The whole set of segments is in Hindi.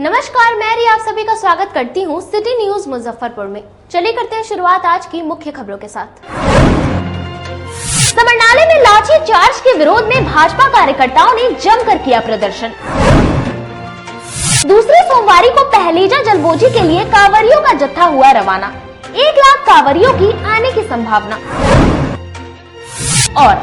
नमस्कार, मैं रिया आप सभी का स्वागत करती हूँ सिटी न्यूज मुजफ्फरपुर में। चलिए करते हैं शुरुआत आज की मुख्य खबरों के साथ। समरनाले में लाठी चार्ज के विरोध में भाजपा कार्यकर्ताओं ने जमकर किया प्रदर्शन। दूसरे सोमवारी को पहलेजा जलबोजी के लिए कांवरियों का जत्था हुआ रवाना। 1 लाख कांवरियों की आने की संभावना। और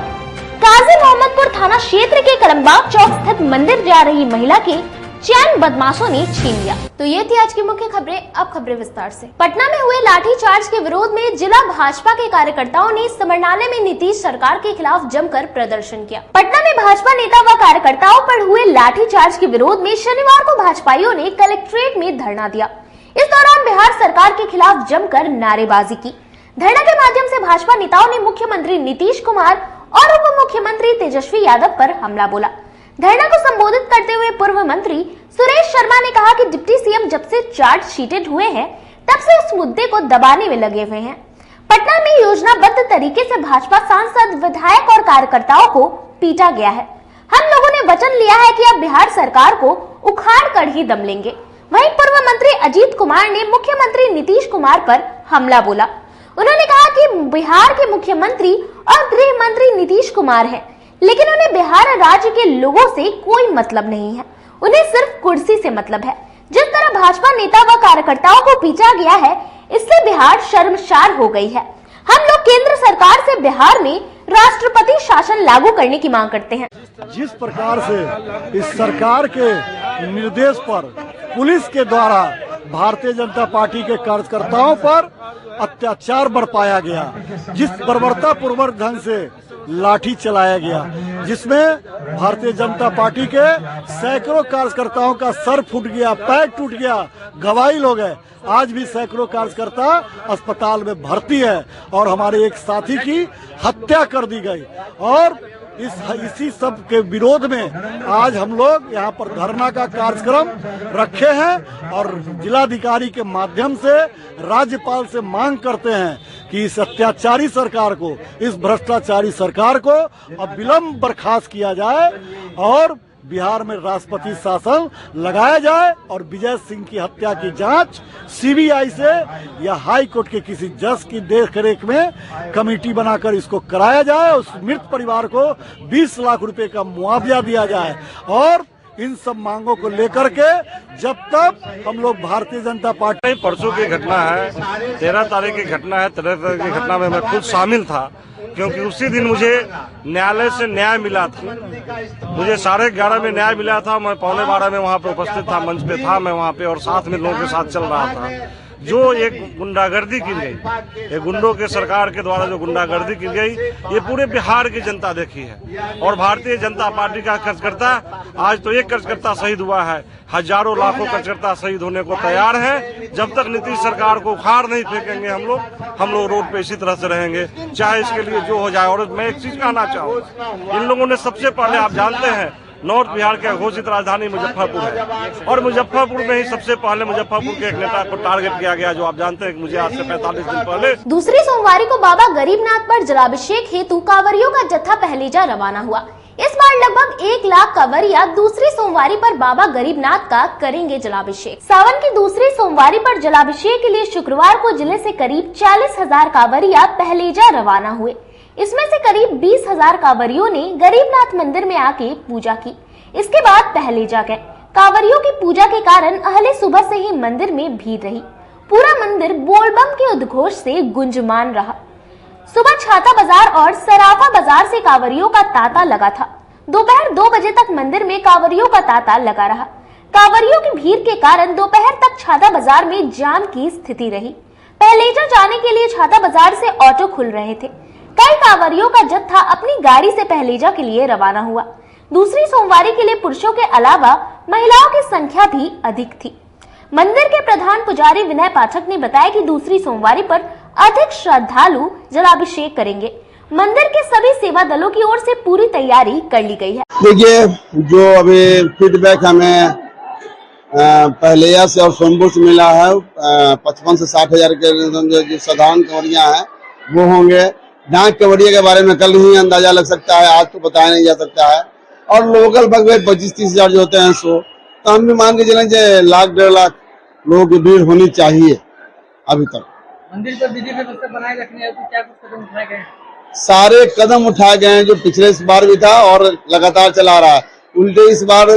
काजी मोहम्मदपुर थाना क्षेत्र के कलमबाग चौक स्थित मंदिर जा रही महिला की चैन बदमाशों ने छीन लिया। तो ये थी आज की मुख्य खबरें। अब खबरें विस्तार से। पटना में हुए लाठीचार्ज के विरोध में जिला भाजपा के कार्यकर्ताओं ने समरनाले में नीतीश सरकार के खिलाफ जमकर प्रदर्शन किया। पटना में भाजपा नेता व कार्यकर्ताओं पर हुए लाठीचार्ज के विरोध में शनिवार को भाजपाइयों ने कलेक्ट्रेट में धरना दिया। इस दौरान बिहार सरकार के खिलाफ जमकर नारेबाजी की। धरना के माध्यम से भाजपा नेताओं ने मुख्यमंत्री नीतीश कुमार और उप मुख्यमंत्री तेजस्वी यादव पर हमला बोला। धरना को संबोधित करते हुए पूर्व मंत्री सुरेश शर्मा ने कहा कि डिप्टी सीएम जब से चार्ज शीटेड हुए हैं तब से उस मुद्दे को दबाने में लगे हुए हैं। पटना में योजनाबद्ध तरीके से भाजपा सांसद, विधायक और कार्यकर्ताओं को पीटा गया है। हम लोगों ने वचन लिया है कि अब बिहार सरकार को उखाड़ कर ही दम लेंगे। वहीं पूर्व मंत्री अजीत कुमार ने मुख्यमंत्री नीतीश कुमार पर हमला बोला। उन्होंने कहा कि बिहार के मुख्यमंत्री और गृह मंत्री नीतीश कुमार हैं, लेकिन उन्हें बिहार राज्य के लोगों से कोई मतलब नहीं है। उन्हें सिर्फ कुर्सी से मतलब है। जिस तरह भाजपा नेता व कार्यकर्ताओं को पीटा गया है, इससे बिहार शर्मसार हो गई है। हम लोग केंद्र सरकार से बिहार में राष्ट्रपति शासन लागू करने की मांग करते हैं। जिस प्रकार से इस सरकार के निर्देश पर पुलिस के द्वारा भारतीय जनता पार्टी के कार्यकर्ताओं पर अत्याचार बरपाया गया, जिस बर्बरतापूर्वक ढंग से लाठी चलाया गया, जिसमें भारतीय जनता पार्टी के सैकड़ों कार्यकर्ताओं का सर फूट गया, पैर टूट गया, घायल हो गए। आज भी सैकड़ों कार्यकर्ता अस्पताल में भर्ती है और हमारे एक साथी की हत्या कर दी गई। और इसी सब के विरोध में आज हम लोग यहाँ पर धरना का कार्यक्रम रखे हैं और जिलाधिकारी के माध्यम से राज्यपाल से मांग करते हैं कि इस अत्याचारी सरकार को, इस भ्रष्टाचारी सरकार को अब विलंब बर्खास्त किया जाए और बिहार में राष्ट्रपति शासन लगाया जाए और विजय सिंह की हत्या की जांच सीबीआई से या हाई कोर्ट के किसी जज की देखरेख में कमेटी बनाकर इसको कराया जाए। उस मृत परिवार को 20 लाख रुपए का मुआवजा दिया जाए। और इन सब मांगों को लेकर के जब तक हम लोग भारतीय जनता पार्टी, परसों की घटना है, 13 तारीख की घटना है। 13 तारीख की घटना में मैं खुद शामिल था, क्योंकि उसी दिन मुझे न्यायालय से न्याय मिला था। मुझे 11:30 में न्याय मिला था। मैं 11:15 में वहाँ पे उपस्थित था, मंच पे था मैं वहाँ पे, और साथ में लोगों के साथ चल रहा था। जो एक गुंडागर्दी की गई, ये गुंडों के सरकार के द्वारा जो गुंडागर्दी की गई, ये पूरे बिहार की जनता देखी है। और भारतीय जनता पार्टी का कार्यकर्ता, आज तो एक कार्यकर्ता शहीद हुआ है, हजारों लाखों कार्यकर्ता शहीद होने को तैयार है। जब तक नीतीश सरकार को उखाड़ नहीं फेंकेंगे हम लोग रोड पे इसी तरह से रहेंगे, चाहे इसके लिए जो हो जाए। और मैं एक चीज कहना चाहूँगा, इन लोगों ने सबसे पहले, आप जानते हैं, नॉर्थ बिहार की घोषित राजधानी मुजफ्फरपुर है और मुजफ्फरपुर में ही सबसे पहले मुजफ्फरपुर के एक नेता को टारगेट किया गया, जो आप जानते हैं कि मुझे आज से 45 दिन पहले। दूसरी सोमवारी को बाबा गरीबनाथ पर जलाभिषेक हेतु कांवरियों का जत्था पहलेजा रवाना हुआ। इस बार लगभग 1 लाख कांवरिया दूसरी सोमवारी पर बाबा गरीबनाथ का करेंगे जलाभिषेक। सावन की दूसरी सोमवारी पर जलाभिषेक के लिए शुक्रवार को जिले से करीब 40,000 कांवरिया पहलेजा रवाना हुए। इसमें से करीब 20,000 कांवरियों ने गरीबनाथ मंदिर में आके पूजा की। इसके बाद पहलेजा गए। कांवरियों की पूजा के कारण अहले सुबह से ही मंदिर में भीड़ रही। पूरा मंदिर बोलबम के उद्घोष से गुंजमान रहा। सुबह छाता बाजार और सराफा बाजार से कांवरियों का तांता लगा था। दोपहर 2 बजे तक मंदिर में कांवरियों का तांता लगा रहा। कांवरियों की भीड़ के कारण दोपहर तक छाता बाजार में जाम की स्थिति रही। पहलेजा जाने के लिए छाता बाजार से ऑटो खुल रहे थे। कई कांवरियों का जत्था अपनी गाड़ी से पहलेजा के लिए रवाना हुआ। दूसरी सोमवारी के लिए पुरुषों के अलावा महिलाओं की संख्या भी अधिक थी। मंदिर के प्रधान पुजारी विनय पाठक ने बताया कि दूसरी सोमवारी पर अधिक श्रद्धालु जलाभिषेक करेंगे। मंदिर के सभी सेवा दलों की ओर से पूरी तैयारी कर ली गई है। देखिए, जो अभी फीडबैक हमें पहलेजा से और सोमपुर से मिला है, 55 से 60 हजार के जो साधारण कंवरियां हैं वो होंगे। डाक कंवरिया के बारे में कल ही अंदाजा लग सकता है, आज तो बताया नहीं जा सकता है। और लोकल बग 25-30 हजार जो होते हैं सो तो हम भी मान के चलें 1-1.5 लाख लोगों की भीड़ होनी चाहिए। अभी तक मंदिर पर विधि व्यवस्था बनाए रखने हेतु क्या कुछ कदम उठाए गए हैं? सारे कदम उठाए गए हैं जो पिछले इस बार भी था और लगातार चला रहा है। उल्टे इस बार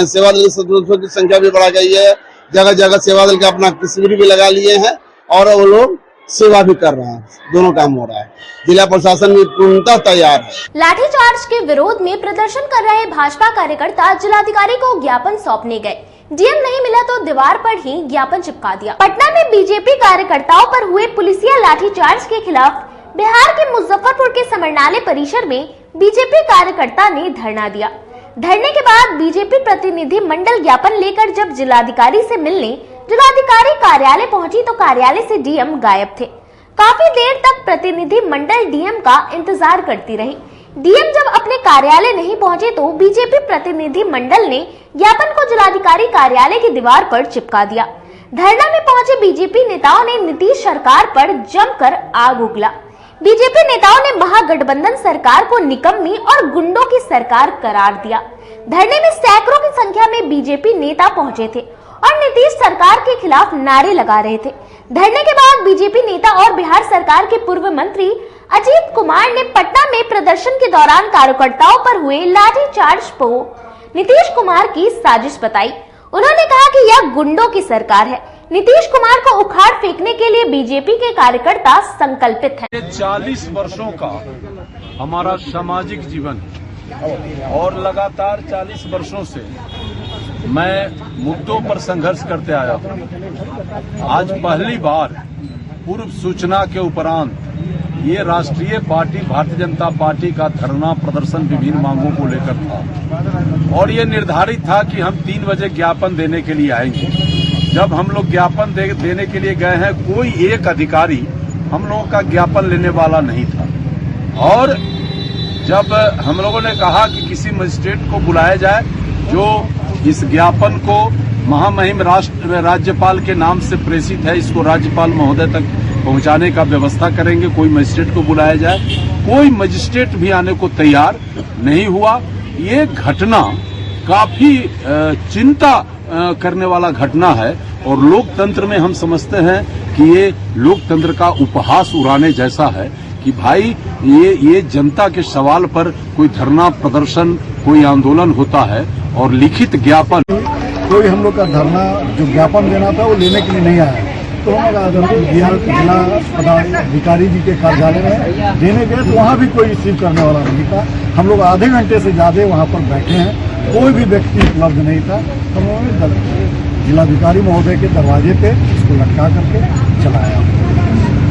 सेवा दल के सदस्यों की संख्या भी बढ़ा गई है। जगह जगह सेवा दल के अपना तस्वीर भी लगा लिए हैं और वो लोग सेवा भी कर रहे हैं। दोनों काम हो रहा है। जिला प्रशासन भी पूर्णतः तैयार है। लाठीचार्ज के विरोध में प्रदर्शन कर रहे भाजपा कार्यकर्ता जिलाधिकारी को ज्ञापन सौंपने गए। डीएम नहीं मिला तो दीवार पर ही ज्ञापन चिपका दिया। पटना में बीजेपी कार्यकर्ताओं पर हुए पुलिसिया लाठीचार्ज के खिलाफ बिहार के मुजफ्फरपुर के समरनालय परिसर में बीजेपी कार्यकर्ता ने धरना दिया। धरने के बाद बीजेपी प्रतिनिधि मंडल ज्ञापन लेकर जब जिलाधिकारी से मिलने जिलाधिकारी कार्यालय पहुंची तो कार्यालय से डीएम गायब थे। काफी देर तक प्रतिनिधि मंडल डीएम का इंतजार करती रही। डीएम जब अपने कार्यालय नहीं पहुंचे तो बीजेपी प्रतिनिधि मंडल ने ज्ञापन को जिलाधिकारी कार्यालय की दीवार पर चिपका दिया। धरना में पहुंचे बीजेपी नेताओं ने नीतीश सरकार पर जमकर आग उगला। बीजेपी नेताओं ने महागठबंधन सरकार को निकम्मी और गुंडों की सरकार करार दिया। धरने में सैकड़ों की संख्या में बीजेपी नेता पहुंचे थे और नीतीश सरकार के खिलाफ नारे लगा रहे थे। धरने के बाद बीजेपी नेता और बिहार सरकार के पूर्व मंत्री अजीत कुमार ने पटना में प्रदर्शन के दौरान कार्यकर्ताओं पर हुए लाठीचार्ज को नीतीश कुमार की साजिश बताई। उन्होंने कहा कि यह गुंडों की सरकार है। नीतीश कुमार को उखाड़ फेंकने के लिए बीजेपी के कार्यकर्ता संकल्पित हैं। 40 वर्षों का हमारा सामाजिक जीवन और लगातार 40 वर्षों से मैं मुद्दों पर संघर्ष करते आया हूँ। आज पहली बार पूर्व सूचना के उपरांत ये राष्ट्रीय पार्टी भारतीय जनता पार्टी का धरना प्रदर्शन विभिन्न मांगों को लेकर था और ये निर्धारित था कि हम 3 बजे ज्ञापन देने के लिए आएंगे। जब हम लोग ज्ञापन देने के लिए गए हैं, कोई एक अधिकारी हम लोगों का ज्ञापन लेने वाला नहीं था और जब हम लोगों ने कहा कि किसी मजिस्ट्रेट को बुलाया जाए जो इस ज्ञापन को महामहिम राज्यपाल के नाम से प्रेषित है, इसको राज्यपाल महोदय तक पहुंचाने का व्यवस्था करेंगे, कोई मजिस्ट्रेट को बुलाया जाए। कोई मजिस्ट्रेट भी आने को तैयार नहीं हुआ। ये घटना काफी चिंता करने वाला घटना है और लोकतंत्र में हम समझते हैं कि ये लोकतंत्र का उपहास उड़ाने जैसा है कि भाई ये जनता के सवाल पर कोई धरना प्रदर्शन, कोई आंदोलन होता है और लिखित ज्ञापन। कोई हम लोग का धरना जो ज्ञापन देना था वो लेने के लिए नहीं आया, तो हम जिला पदाधिकारी जी के कार्यालय में देने गए तो वहाँ भी कोई रिसीव करने वाला नहीं था। हम लोग आधे घंटे से ज्यादा वहाँ पर बैठे हैं, कोई भी व्यक्ति उपलब्ध नहीं था। हम लोगों ने जिलाधिकारी महोदय के दरवाजे पे इसको लटका करके चलाया।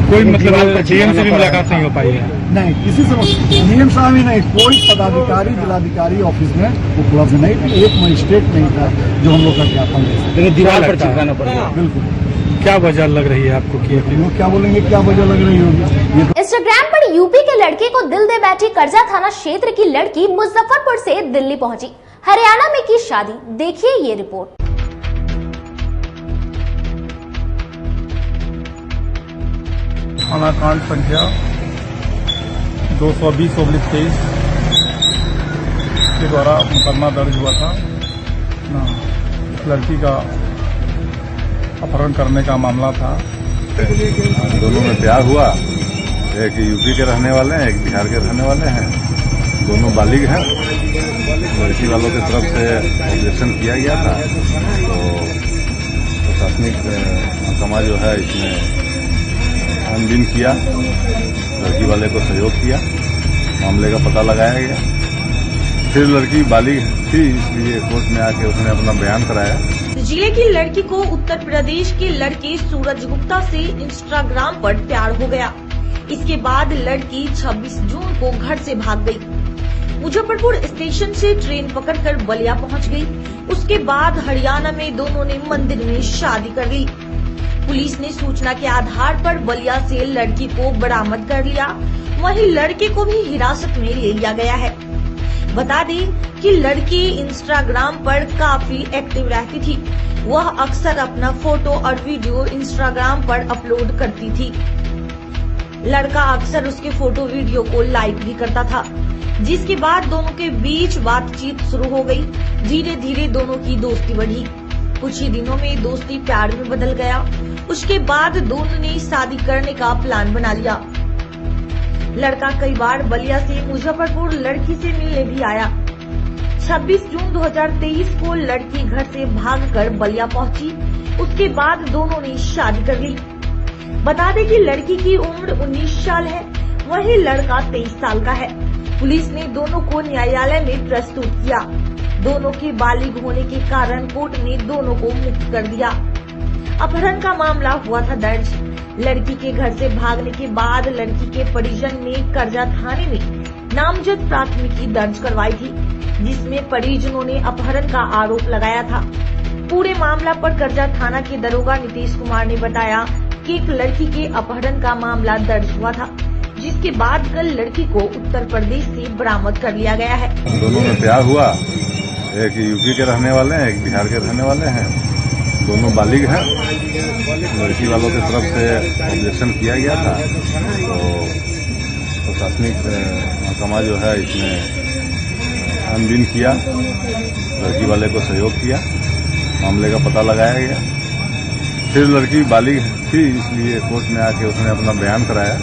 कोई मतलब डीएम से भी मुलाकात नहीं हो पाई है? नहीं, किसी से डीएम साहब ही नहीं, कोई पदाधिकारी जिलाधिकारी ऑफिस में उपलब्ध नहीं था। एक मजिस्ट्रेट नहीं था जो हम लोग का ज्ञापन दे सके। दीवार पर चिपकाना पड़ेगा। बिल्कुल। क्या वजह लग रही है आपको कि लोग क्या बोलेंगे, क्या वजह लग रही होगी? इंस्टाग्राम पर यूपी के लड़के को दिल दे बैठी कर्जा थाना क्षेत्र की लड़की मुजफ्फरपुर से दिल्ली पहुंची, हरियाणा में की शादी। देखिए ये रिपोर्ट। थाना कांड संख्या 220/23 के द्वारा मुकदमा दर्ज हुआ था। लड़की का अपहरण करने का मामला था। दोनों में प्यार हुआ। एक यूपी के रहने वाले हैं, एक बिहार के रहने वाले हैं। दोनों बालिग हैं। लड़की वालों की तरफ से ऑब्जेक्शन किया गया था तो प्रशासनिक समाज जो है इसमें छानबीन किया, लड़की वाले को सहयोग किया, मामले का पता लगाया गया। फिर लड़की बालिग थी इसलिए कोर्ट में आके उसने अपना बयान कराया। जिले की लड़की को उत्तर प्रदेश के लड़के सूरज गुप्ता से इंस्टाग्राम पर प्यार हो गया। इसके बाद लड़की 26 जून को घर से भाग गई। मुजफ्फरपुर स्टेशन से ट्रेन पकड़कर बलिया पहुंच गई। उसके बाद हरियाणा में दोनों ने मंदिर में शादी कर ली। पुलिस ने सूचना के आधार पर बलिया से लड़की को बरामद कर लिया। वहीं लड़के को भी हिरासत में ले लिया गया है। बता दें कि लड़की इंस्टाग्राम पर काफी एक्टिव रहती थी। वह अक्सर अपना फोटो और वीडियो इंस्टाग्राम पर अपलोड करती थी। लड़का अक्सर उसके फोटो वीडियो को लाइक भी करता था। जिसके बाद दोनों के बीच बातचीत शुरू हो गई। धीरे धीरे दोनों की दोस्ती बढ़ी। कुछ ही दिनों में दोस्ती प्यार में बदल गया। उसके बाद दोनों ने शादी करने का प्लान बना लिया। लड़का कई बार बलिया से मुजफ्फरपुर लड़की से मिलने भी आया। 26 जून 2023 को लड़की घर से भागकर बलिया पहुंची। उसके बाद दोनों ने शादी कर ली। बता दें कि लड़की की उम्र 19 साल है, वहीं लड़का 23 साल का है। पुलिस ने दोनों को न्यायालय में प्रस्तुत किया। दोनों के बालिग होने के कारण कोर्ट ने दोनों को मुक्त कर दिया। अपहरण का मामला हुआ था दर्ज। लड़की के घर से भागने के बाद लड़की के परिजन ने करजा थाने में नामजद प्राथमिकी दर्ज करवाई थी, जिसमें परिजनों ने अपहरण का आरोप लगाया था। पूरे मामला पर करजा थाना के दरोगा नीतीश कुमार ने बताया कि एक लड़की के अपहरण का मामला दर्ज हुआ था, जिसके बाद कल लड़की को उत्तर प्रदेश से बरामद कर लिया गया है। दोनों में प्यार हुआ। एक यूपी के रहने वाले हैं, एक बिहार के रहने वाले हैं। दोनों बालिग हैं। लड़की वालों की तरफ से ऑब्जेक्शन किया गया था, तो प्रशासनिक महकमा जो है इसमें छानबीन किया, लड़की वाले को सहयोग किया, मामले का पता लगाया गया। फिर लड़की बालिग थी, इसलिए कोर्ट में आके उसने अपना बयान कराया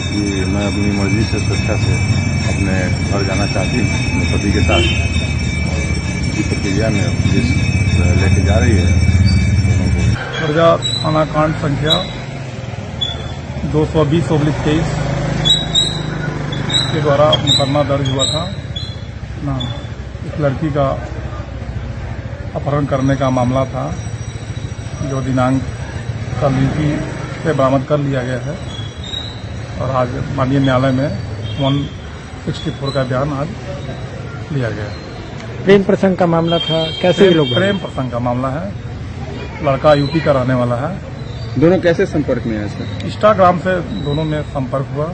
कि मैं अपनी मर्जी से स्वेच्छा से अपने घर जाना चाहती हूँ अपने पति के साथ। इसी प्रक्रिया में पुलिस लेके जा रही है दोनों को। करजा थाना कांड संख्या 220/23 के द्वारा मुकदमा दर्ज हुआ था ना। इस लड़की का अपहरण करने का मामला था, जो दिनांक कल यूपी से बरामद कर लिया गया है और आज माननीय न्यायालय में 164 का बयान आज लिया गया। प्रेम प्रसंग का मामला था, कैसे लोग? प्रेम प्रसंग का मामला है। लड़का यूपी का रहने वाला है। दोनों कैसे संपर्क में है सर? इंस्टाग्राम से दोनों में संपर्क हुआ,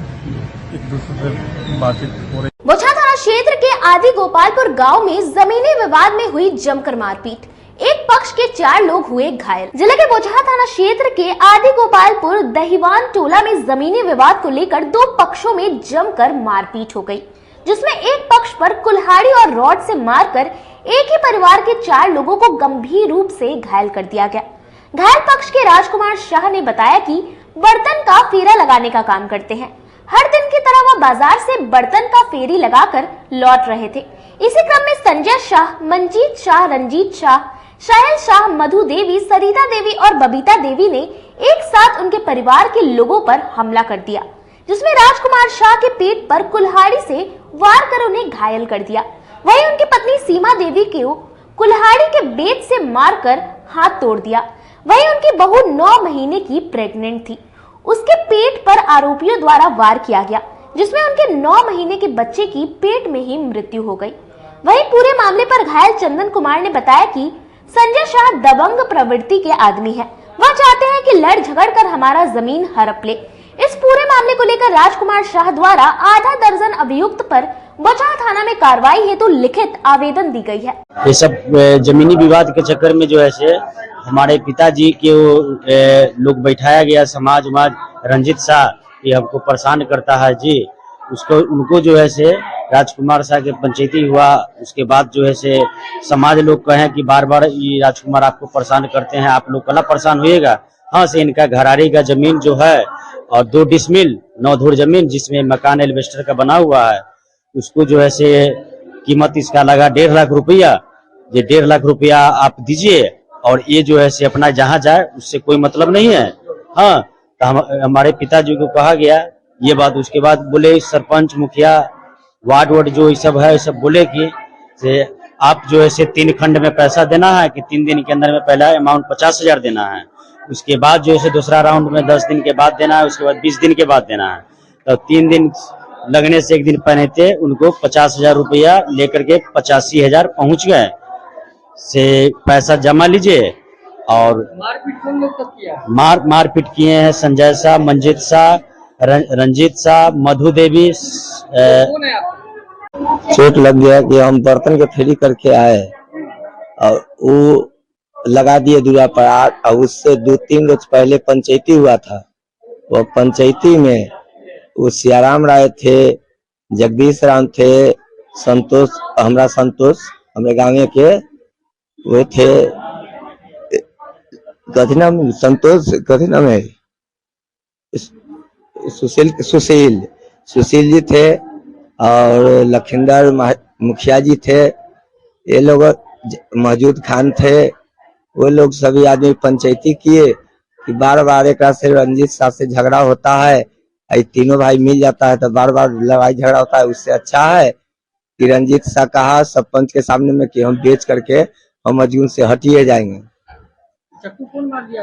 एक दूसरे से बातचीत हो रही। बोचहा थाना क्षेत्र के आदि गोपालपुर गांव में जमीनी विवाद में हुई जमकर मारपीट। एक पक्ष के 4 लोग हुए घायल। जिले के बोचहा थाना क्षेत्र के आदि गोपालपुर दहीवान टोला में जमीनी विवाद को लेकर 2 पक्षों में जमकर मारपीट हो गई, जिसमें एक पक्ष पर कुल्हाड़ी और रॉड से मारकर एक ही परिवार के 4 लोगों को गंभीर रूप से घायल कर दिया गया। घायल पक्ष के राजकुमार शाह ने बताया कि बर्तन का फेरा लगाने का काम करते हैं। हर दिन की तरह वह बाजार से बर्तन का फेरी लगाकर लौट रहे थे। इसी क्रम में संजय शाह, मंजीत शाह, रंजीत शाह, साहिल शाह, मधु देवी, सरिता देवी और बबीता देवी ने एक साथ उनके परिवार के लोगों पर हमला कर दिया, जिसमें राजकुमार शाह के पेट पर कुल्हाड़ी से वार कर उन्हें घायल कर दिया। वहीं उनकी पत्नी सीमा देवी को कुल्हाड़ी के बेट से मारकर हाथ तोड़ दिया। वहीं उनकी बहू 9 महीने की प्रेग्नेंट थी, उसके पेट पर आरोपियों द्वारा वार किया गया, जिसमें उनके 9 महीने के बच्चे की पेट में ही मृत्यु हो गई। वहीं पूरे मामले पर घायल चंदन कुमार ने बताया कि संजय शाह दबंग प्रवृत्ति के आदमी है। वह चाहते हैं कि लड़ झगड़ कर हमारा जमीन हड़प ले। इस पूरे मामले को लेकर राजकुमार शाह द्वारा आधा दर्जन अभियुक्त पर बोचहा थाना में कार्रवाई हेतु लिखित आवेदन दी गई है। ये सब जमीनी विवाद के चक्कर में जो है से हमारे पिताजी के लोग बैठाया गया, समाज रंजीत शाह ये हमको परेशान करता है जी। उसको उनको जो है से राजकुमार शाह के पंचायती हुआ, उसके बाद जो है से समाज लोग कहें कि बार बार ये राजकुमार आपको परेशान करते हैं, आप लोग कला परेशान होइएगा। हाँ से इनका घरारी का जमीन जो है और 2 डिसमिल 9 धुर जमीन जिसमें मकान एल्वेस्टर का बना हुआ है, उसको जो है से कीमत इसका लगा 1.5 लाख रुपया। ये 1.5 लाख रुपया आप दीजिए और ये जो है से अपना जहाँ जाए उससे कोई मतलब नहीं है। हाँ तो हमारे पिताजी को कहा गया ये बात। उसके बाद बोले सरपंच मुखिया वार्ड जो ये सब है, सब बोले कि से आप जो है से 3 खंड में पैसा देना है कि 3 दिन के अंदर में पहला अमाउंट 50,000 देना है, उसके बाद जो है दूसरा राउंड में 10 दिन के बाद देना है, उसके बाद 20 दिन के बाद देना है। तो 3 दिन लगने से 1 दिन पहले थे उनको 50,000 रुपया लेकर के 85,000 पहुंच गए से पैसा जमा लीजिए। और मारपीट कौन लोग तक किया? मारपीट किए हैं संजय शाह, मंजीत शाह, रंजीत शाह, मधु देवी। कौन है आप? चोट लग गया कि हम बर्तन के फेरी करके आए और वो लगा दिए दूरा पर। और उससे 2-3 रोज पहले पंचायती हुआ था। वो पंचायती में वो सियाराम राय थे, जगदीश राम थे, संतोष हमारे गाँव के वो थे, कथी नाम है, सुशील जी थे और लखिंदर मुखिया जी थे, ये लोग मौजूद खान थे। वो लोग सभी आदमी पंचायती किए कि बार बार एक से रंजीत शाह से झगड़ा होता है, तीनों भाई मिल जाता है तो बार बार लड़ाई झगड़ा होता है। उससे अच्छा है कि रंजीत शाह कहा सरपंच के सामने में कि हम बेच करके हम मजून से हटिए जाएंगे। चक्कू कौन मार दिया?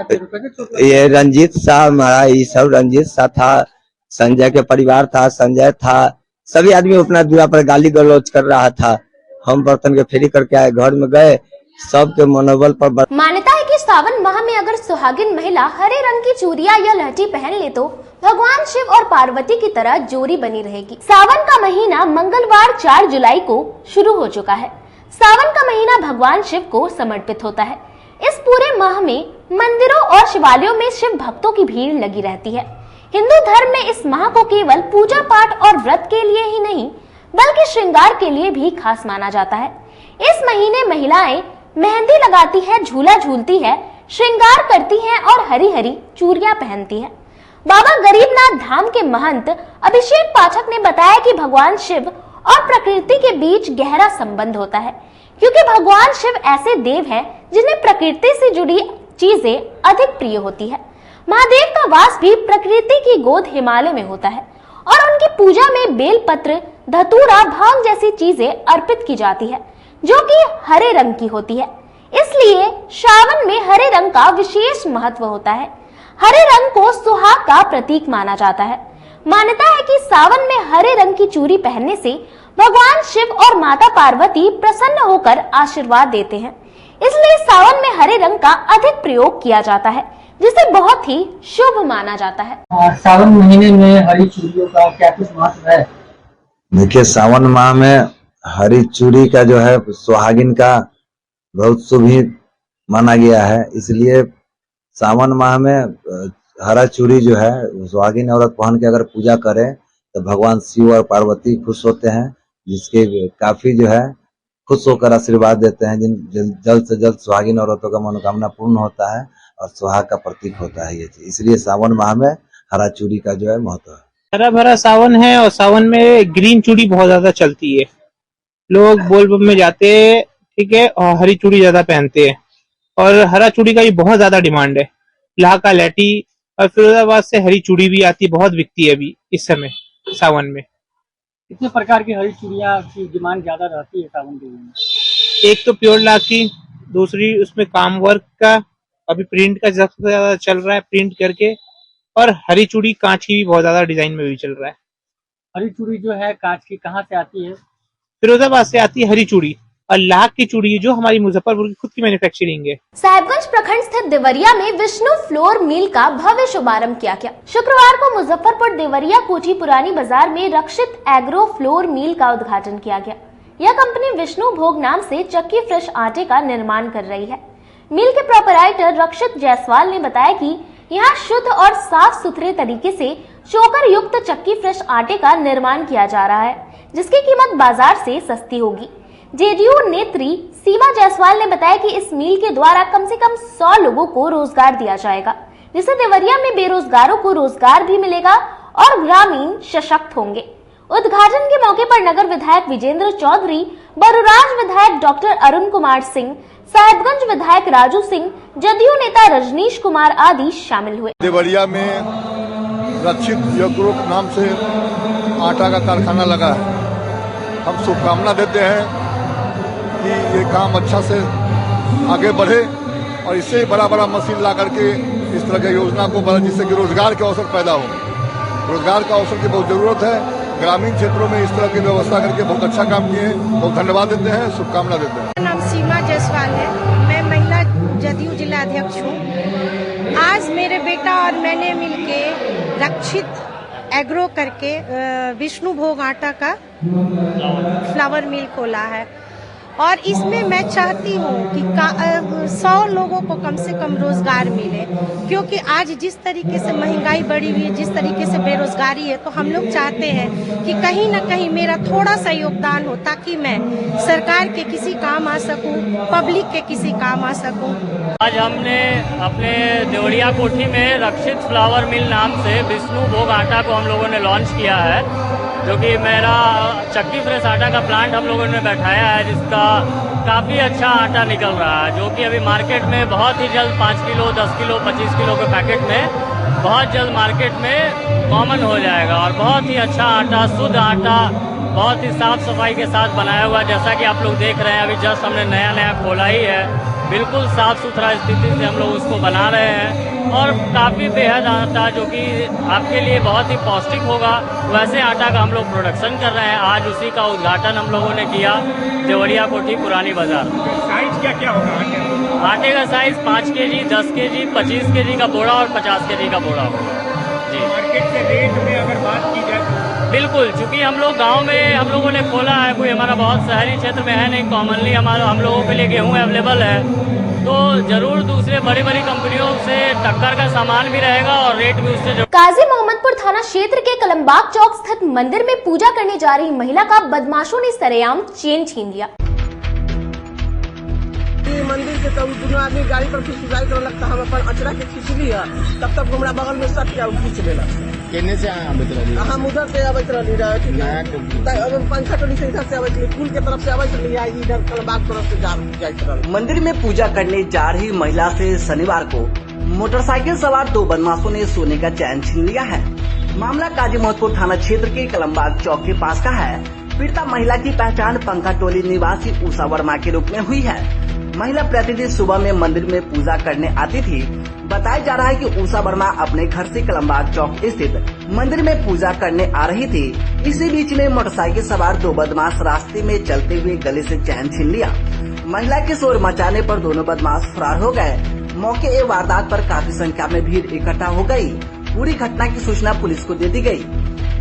ये रंजीत शाह मारा, ये सब रंजीत शाह था, संजय के परिवार था, संजय था, सभी आदमी अपना दूरा पर गाली गलौज कर रहा था। हम बर्तन के फेरी करके आए, घर में गए, सबके मनोबल पर मान्यता है कि सावन माह में अगर सुहागिन महिला हरे रंग की चूड़ियां या लहठी पहन ले तो भगवान शिव और पार्वती की तरह जोड़ी बनी रहेगी। सावन का महीना मंगलवार 4 जुलाई को शुरू हो चुका है। सावन का महीना भगवान शिव को समर्पित होता है। इस पूरे माह में मंदिरों और शिवालयों में शिव भक्तों की भीड़ लगी रहती है। हिंदू धर्म में इस माह को केवल पूजा पाठ और व्रत के लिए ही नहीं बल्कि श्रृंगार के लिए भी खास माना जाता है। इस महीने महिलाएं मेहंदी लगाती है, झूला झूलती है, श्रृंगार करती हैं और हरी हरी चूड़ियां पहनती है। बाबा गरीबनाथ धाम के महंत अभिषेक पाठक ने बताया कि भगवान शिव और प्रकृति के बीच गहरा संबंध होता है, क्योंकि भगवान शिव ऐसे देव हैं जिन्हें प्रकृति से जुड़ी चीजें अधिक प्रिय होती है। महादेव का वास भी प्रकृति की गोद हिमालय में होता है और उनकी पूजा में बेलपत्र, धतूरा, भांग जैसी चीजें अर्पित की जाती है जो कि हरे रंग की होती है। इसलिए श्रावण में हरे रंग का विशेष महत्व होता है। हरे रंग को सुहाग का प्रतीक माना जाता है। मान्यता है कि सावन में हरे रंग की चूड़ी पहनने से भगवान शिव और माता पार्वती प्रसन्न होकर आशीर्वाद देते हैं। इसलिए सावन में हरे रंग का अधिक प्रयोग किया जाता है, जिसे बहुत ही शुभ माना जाता है। सावन महीने में हरी चूड़ियों का क्या कुछ महत्व है? देखिए, सावन माह में हरी चूड़ी का जो है सुहागिन का बहुत शुभ ही माना गया है। इसलिए सावन माह में हरा चूड़ी जो है सुहागिन औरत पहन के अगर पूजा करे तो भगवान शिव और पार्वती खुश होते हैं, जिसके काफी जो है खुश होकर आशीर्वाद देते हैं। जल्द से जल्द सुहागिन औरतों का मनोकामना पूर्ण होता है और सुहाग का प्रतीक होता है ये चीज। इसलिए सावन माह में हरा चूड़ी का जो है महत्व है। हरा भरा सावन है और सावन में ग्रीन चूड़ी बहुत ज्यादा चलती है। लोग बोलबम में जाते हैं, ठीक है, और हरी चूड़ी ज्यादा पहनते हैं और हरा चूड़ी का भी बहुत ज्यादा डिमांड है। इलाका लैटी और फिरोजाबाद से हरी चूड़ी भी आती है, बहुत बिकती है अभी इस समय सावन में। कितने प्रकार की हरी चूड़ियां की डिमांड ज्यादा रहती है सावन के दिन? एक तो प्योर लाकी, दूसरी उसमें काम वर्क का, अभी प्रिंट का सबसे ज्यादा चल रहा है, प्रिंट करके, और हरी चूड़ी कांच की भी बहुत ज्यादा डिजाइन में भी चल रहा है। हरी चूड़ी जो है कांच की कहाँ से आती है? फिरोजाबाद से आती है हरी चूड़ी, और लाख की चूड़ी जो हमारी मुजफ्फरपुर की खुद की मैन्युफैक्चरिंग है। साहिबगंज प्रखंड स्थित देवरिया में विष्णु फ्लोर मिल का भव्य शुभारंभ किया गया। शुक्रवार को मुजफ्फरपुर देवरिया कोठी पुरानी बाजार में रक्षित एग्रो फ्लोर मिल का उद्घाटन किया गया। यह कंपनी विष्णु भोग नाम से चक्की फ्रेश आटे का निर्माण कर रही है। मिल के प्रोपराइटर रक्षित जायसवाल ने बताया कि यहाँ शुद्ध और साफ सुथरे तरीके से चोकर युक्त चक्की फ्रेश आटे का निर्माण किया जा रहा है, जिसकी कीमत बाजार से सस्ती होगी। जेडीयू नेत्री सीमा जायसवाल ने बताया कि इस मिल के द्वारा कम से कम 100 लोगों को रोजगार दिया जाएगा, जिससे देवरिया में बेरोजगारों को रोजगार भी मिलेगा और ग्रामीण सशक्त होंगे। उद्घाटन के मौके पर नगर विधायक विजेंद्र चौधरी, बरुराज विधायक डॉक्टर अरुण कुमार सिंह, साहिबगंज विधायक राजू सिंह, जदयू नेता रजनीश कुमार आदि शामिल हुए। देवरिया में रक्षित एग्रो नाम से आटा का कारखाना लगा है। हम शुभकामना देते हैं कि ये काम अच्छा से आगे बढ़े और इससे ही बड़ा बड़ा मशीन ला करके इस तरह की योजना को बढ़े, जिससे कि रोजगार के अवसर पैदा हो। रोजगार का अवसर की बहुत जरूरत है। ग्रामीण क्षेत्रों में इस तरह की व्यवस्था करके बहुत अच्छा काम किए हैं। बहुत धन्यवाद देते हैं, शुभकामना देते हैं। मेरा नाम सीमा जायसवाल है, मैं महिला जदयू जिला अध्यक्ष हूँ। आज मेरे बेटा और मैंने मिलके रक्षित एग्रो करके विष्णु भोग आटा का फ्लावर मिल खोला है और इसमें मैं चाहती हूँ कि 100 लोगों को कम से कम रोजगार मिले, क्योंकि आज जिस तरीके से महंगाई बढ़ी हुई है, जिस तरीके से बेरोजगारी है, तो हम लोग चाहते हैं कि कहीं ना कहीं मेरा थोड़ा सा योगदान हो, ताकि मैं सरकार के किसी काम आ सकूं, पब्लिक के किसी काम आ सकूं। आज हमने अपने देवड़िया कोठी में रक्षित फ्लावर मिल नाम से विष्णु भोग आटा को हम लोगों ने लॉन्च किया है, जो कि मेरा चक्की फ्रेश आटा का प्लांट हम लोगों ने बैठाया है, जिसका काफ़ी अच्छा आटा निकल रहा है, जो कि अभी मार्केट में बहुत ही जल्द 5 किलो, 10 किलो, 25 किलो के पैकेट में बहुत जल्द मार्केट में कॉमन हो जाएगा। और बहुत ही अच्छा आटा, शुद्ध आटा, बहुत ही साफ सफाई के साथ बनाया हुआ, जैसा कि आप लोग देख रहे हैं। अभी जस्ट हमने नया खोला ही है, बिल्कुल साफ सुथरा स्थिति से हम लोग उसको बना रहे हैं और काफ़ी बेहद आटा, जो कि आपके लिए बहुत ही पौष्टिक होगा, वैसे आटा का हम लोग प्रोडक्शन कर रहे हैं। आज उसी का उद्घाटन हम लोगों ने किया देवड़िया कोठी पुरानी बाजार। साइज क्या क्या होगा आटे का? साइज 5 kg, 10 kg, 25 kg का बोरा और 50 kg का बोरा होगा जी। मार्केट के रेट में अगर बात की जाए तो बिल्कुल, चूँकि हम लोग गाँव में हम लोगों ने खोला है, कोई हमारा बहुत शहरी क्षेत्र में है नहीं, कॉमनली हम लोगों के लिए गेहूँ अवेलेबल है, तो जरूर दूसरे बड़ी बड़ी कंपनियों से टक्कर का सामान भी रहेगा और रेट भी उससे। काजी मोहम्मदपुर थाना क्षेत्र के कलमबाग चौक स्थित मंदिर में पूजा करने जा रही महिला का बदमाशों ने सरेआम चेन छीन लिया। मंदिर के तब दोनों आदमी गाड़ी पर खिंचाई कर लगता, हम अपन अचरा के खींच लिया, तब तक हमरा बगल में सट के खींच लेला। केने से हम उधर से अबैत रही, पंखा टोली से इधर से अबैत रही, पुल के तरफ से अबैत रही, इधर कलमबाग तरफ से जाइत रही। मंदिर में पूजा करने जा रही महिला से शनिवार को मोटरसाइकिल सवार 2 बदमाशों ने सोने का चैन छीन लिया है। मामला काजी मोहम्मदपुर थाना क्षेत्र के कलमबाग चौक के पास का है। पीड़िता महिला की पहचान पंखा टोली निवासी उषा वर्मा के रूप में हुई है। महिला प्रतिदिन सुबह में मंदिर में पूजा करने आती थी। बताया जा रहा है कि उषा वर्मा अपने घर से कलमबाग चौक स्थित मंदिर में पूजा करने आ रही थी। इसी बीच में मोटरसाइकिल सवार 2 बदमाश रास्ते में चलते हुए गले से चैन छीन लिया। महिला के शोर मचाने पर दोनों बदमाश फरार हो गए। मौके ए वारदात पर काफी संख्या में भीड़ इकट्ठा हो गई। पूरी घटना की सूचना पुलिस को दे दी गई।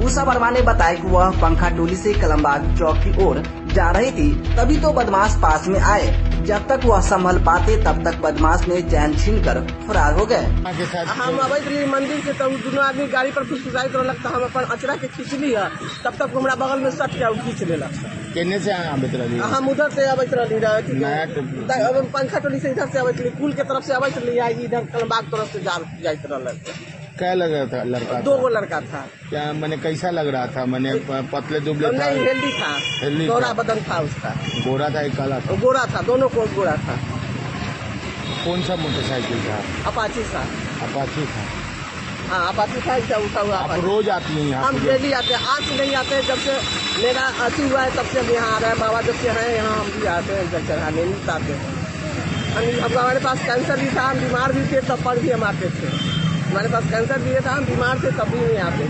उषा वर्मा ने बताया कि वह पंखा टोली से कलमबाग चौक की ओर जा रही थी, तभी तो बदमाश पास में आए। जब तक वह संभल पाते तब तक बदमाश ने चैन छीन कर फरार हो गए। हम अबैत रही मंदिर के तब दोनों आदमी गाड़ी पर खिंचाई कर लगता, हम अपन अचरा के खींच लिया, तब तक हमरा बगल में सट के खींच लेला। केने से अबैत रही? हम उधर से अबैत रही, पंखा टोली से इधर से अबैत रही, पुल के तरफ से अबैत रही, इधर कलमबाग तरफ से जाइत रही। क्या लग रहा था? लड़का 2 लड़का था। क्या मैंने कैसा लग रहा था? मैंने पतले दुबले था? नहीं, हेल्दी था, गोरा बदन था उसका। गोरा था, काला था? गोरा था, दोनों को गोरा था। कौन सा मोटरसाइकिल था? अपाची था। अपाची था? हाँ, अपाची था, उठा हुआ। आप रोज आती हैं यहाँ? हम डेली आते हैं, आज से नहीं आते हैं, जब से मेरा अति हुआ है तब से हम यहाँ आ रहे हैं। बाबा जब से हैं यहाँ हम भी आते हैं, जब चढ़ाने नहीं आते हैं। हमारे पास कैंसर भी था, हम बीमार भी थे, तब पर भी हम आते थे। हमारे पास कैंसर भी था, हम बीमार थे, तब भी नहीं आते।